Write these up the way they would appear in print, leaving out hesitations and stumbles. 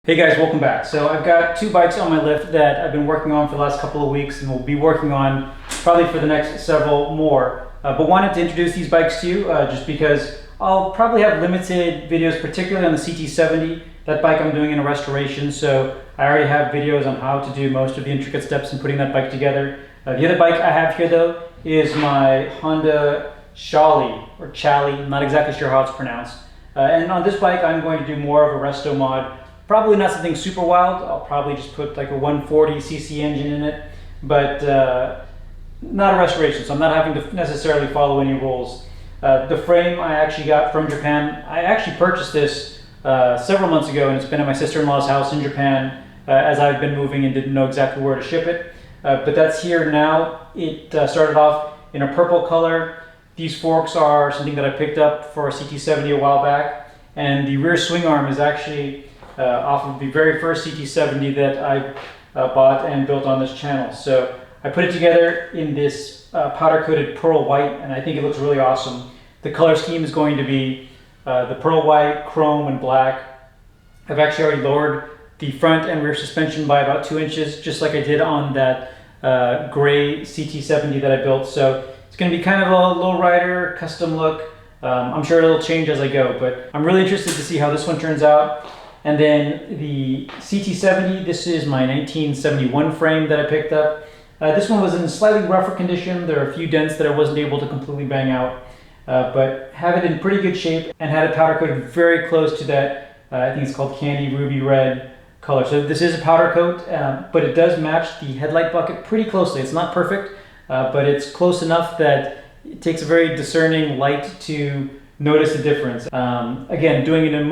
Hey guys, welcome back. So I've got two bikes on my lift that I've been working on for the last couple of weeks and will be working on probably for the next several more. But wanted to introduce these bikes to you just because I'll probably have limited videos, particularly on the CT70. That bike I'm doing in a restoration, so I already have videos on how to do most of the intricate steps in putting that bike together. The other bike I have here though is my Honda Chali, or Chali, I'm not exactly sure how it's pronounced. And on this bike I'm going to do more of a resto mod. Probably not something super wild. I'll probably just put like a 140cc engine in it, but not a restoration, so I'm not having to necessarily follow any rules. The frame I actually got from Japan. I actually purchased this several months ago, and it's been at my sister-in-law's house in Japan as I've been moving and didn't know exactly where to ship it. But that's here now. It started off in a purple color. These forks are something that I picked up for a CT70 a while back, and the rear swing arm is actually off of the very first CT70 that I bought and built on this channel. So I put it together in this powder coated pearl white, and I think it looks really awesome. The color scheme is going to be the pearl white, chrome, and black. I've actually already lowered the front and rear suspension by about 2 inches, just like I did on that gray CT70 that I built. So it's going to be kind of a lowrider custom look. I'm sure it'll change as I go, but I'm really interested to see how this one turns out. And then the CT70, this is my 1971 frame that I picked up. This one was in slightly rougher condition. There are a few dents that I wasn't able to completely bang out, but have it in pretty good shape and had it powder coated very close to that, I think it's called candy ruby red color. So this is a powder coat, but it does match the headlight bucket pretty closely. It's not perfect, but it's close enough that it takes a very discerning light to notice the difference. Again, doing it in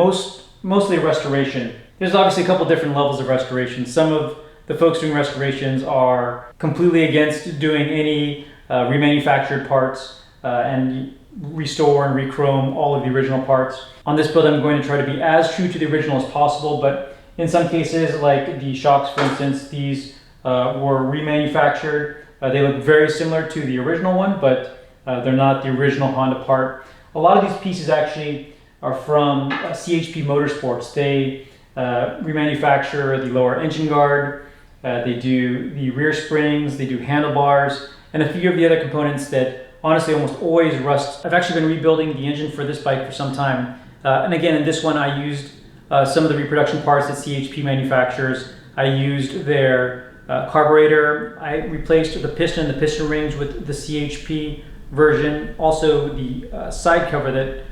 mostly a restoration. There's obviously a couple different levels of restoration. Some of the folks doing restorations are completely against doing any remanufactured parts and restore and rechrome all of the original parts. On this build I'm going to try to be as true to the original as possible, but in some cases, like the shocks for instance, these were remanufactured. They look very similar to the original one, but they're not the original Honda part. A lot of these pieces actually are from CHP Motorsports. They remanufacture the lower engine guard, they do the rear springs, they do handlebars, and a few of the other components that honestly almost always rust. I've actually been rebuilding the engine for this bike for some time. And again, in this one I used some of the reproduction parts that CHP manufactures. I used their carburetor. I replaced the piston rings with the CHP version. Also the side cover that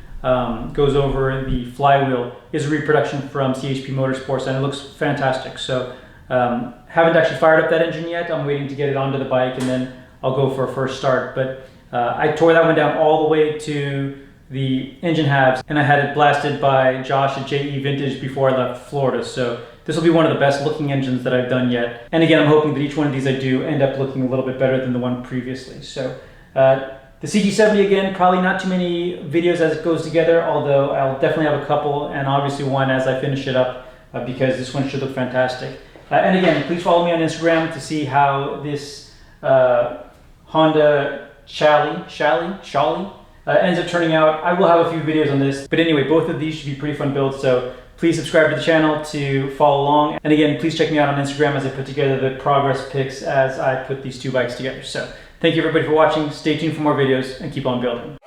goes over the flywheel is a reproduction from CHP Motorsports, and it looks fantastic. So haven't actually fired up that engine yet. I'm waiting to get it onto the bike and then I'll go for a first start. But I tore that one down all the way to the engine halves, and I had it blasted by Josh at JE Vintage before I left Florida. So this will be one of the best looking engines that I've done yet. And again, I'm hoping that each one of these I do end up looking a little bit better than the one previously. So the CT70 again, probably not too many videos as it goes together, although I'll definitely have a couple, and obviously one as I finish it up because this one should look fantastic. And again, please follow me on Instagram to see how this Honda Chali ends up turning out. I will have a few videos on this, but anyway, both of these should be pretty fun builds, so please subscribe to the channel to follow along. And again, please check me out on Instagram as I put together the progress pics as I put these two bikes together. So thank you everybody for watching. Stay tuned for more videos and keep on building.